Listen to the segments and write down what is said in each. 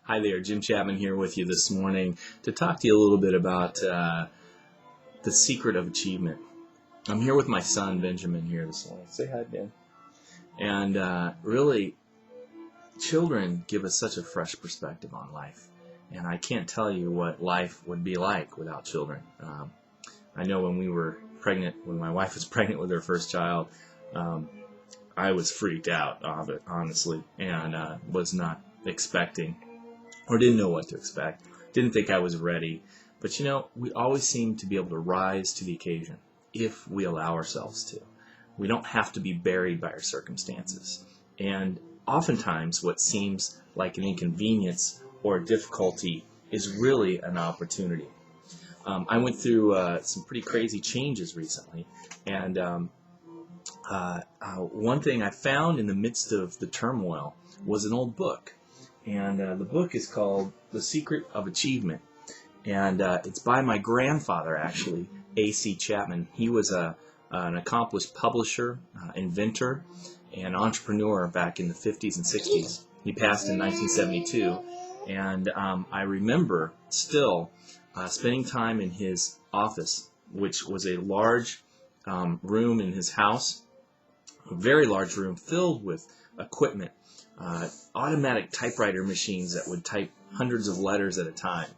Hi there, Jim Chapman here with you this morning to talk to you a little bit about the secret of achievement. I'm here with my son, Benjamin, here this morning. Say hi, Ben. And really, children give us such a fresh perspective on life. And I can't tell you what life would be like without children. I know when my wife was pregnant with her first child, I was freaked out of it, honestly, and was not expecting or didn't know what to expect. Didn't think I was ready. But we always seem to be able to rise to the occasion if we allow ourselves to. We don't have to be buried by our circumstances. And oftentimes what seems like an inconvenience or a difficulty is really an opportunity. I went through some pretty crazy changes recently, and one thing I found in the midst of the turmoil was an old book. And the book is called The Secret of Achievement. And it's by my grandfather, actually, A.C. Chapman. He was an accomplished publisher, inventor, and entrepreneur back in the 50s and 60s. He passed in 1972. And I remember still spending time in his office, which was a large room in his house, a very large room filled with equipment. Automatic typewriter machines that would type hundreds of letters at a time.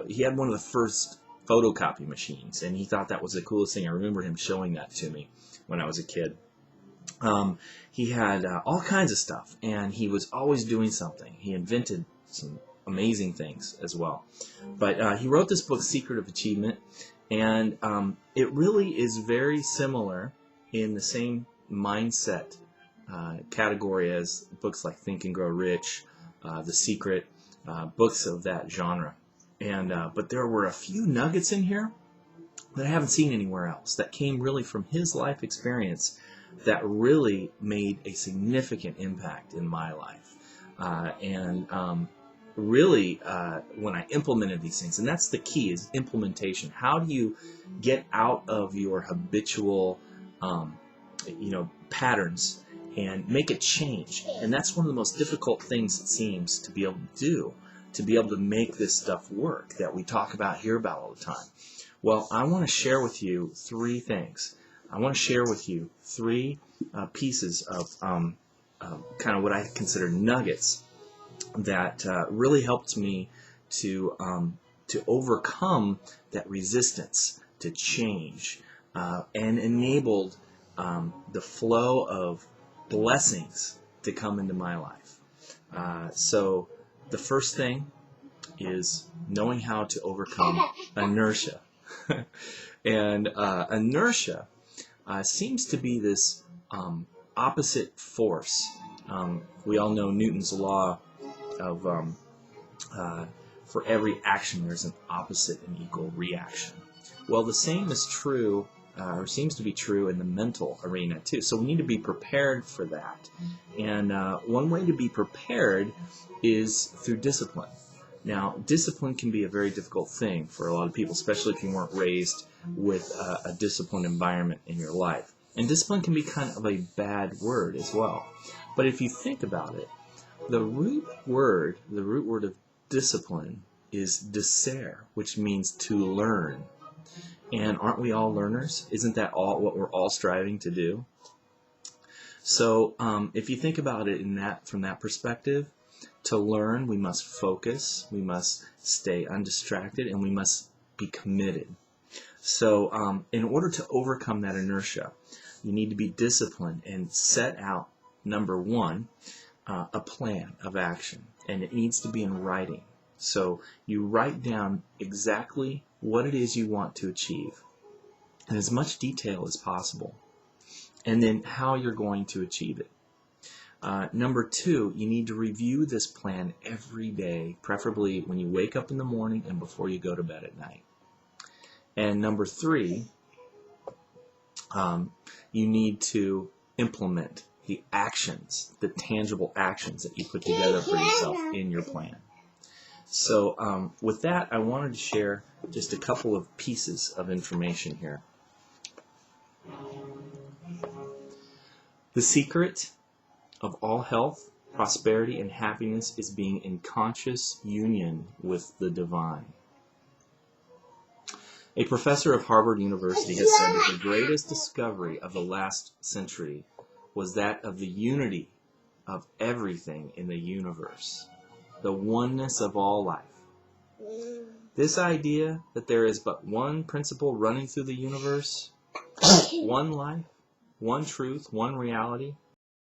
He had one of the first photocopy machines, and he thought that was the coolest thing. I remember him showing that to me when I was a kid. He had all kinds of stuff, and he was always doing something. He invented some amazing things as well. But he wrote this book, Secret of Achievement, and it really is very similar in the same mindset category as books like Think and Grow Rich, The Secret, books of that genre. And but there were a few nuggets in here that I haven't seen anywhere else that came really from his life experience that really made a significant impact in my life. Really, when I implemented these things, and that's the key, is implementation. How do you get out of your habitual patterns and make a change? And that's one of the most difficult things, it seems, to be able to do, to be able to make this stuff work that we talk about, hear about all the time. Well, I want to share with you three things. I want to share with you three pieces of kind of what I consider nuggets that really helped me to overcome that resistance to change and enabled the flow of blessings to come into my life. So the first thing is knowing how to overcome inertia. And inertia seems to be this opposite force. We all know Newton's law of for every action there's an opposite and equal reaction. Well, the same is true, or seems to be true, in the mental arena too. So we need to be prepared for that. And one way to be prepared is through discipline. Now, discipline can be a very difficult thing for a lot of people, especially if you weren't raised with a disciplined environment in your life. And discipline can be kind of a bad word as well. But if you think about it, the root word of discipline is discere, which means to learn. And aren't we all learners? Isn't that all what we're all striving to do? So if you think about it from that perspective, to learn, we must focus, we must stay undistracted, and we must be committed. So in order to overcome that inertia, you need to be disciplined and set out, number one, a plan of action. And it needs to be in writing. So you write down exactly what it is you want to achieve in as much detail as possible, and then how you're going to achieve it. Number two, you need to review this plan every day, preferably when you wake up in the morning and before you go to bed at night. And number three, you need to implement the actions, the tangible actions that you put together for yourself in your plan. So with that, I wanted to share just a couple of pieces of information here. The secret of all health Prosperity and happiness is being in conscious union with the divine. A professor of Harvard University has said that the greatest discovery of the last century was that of the unity of everything in the universe, the oneness of all life. This idea that there is but one principle running through the universe, one life, one truth, one reality,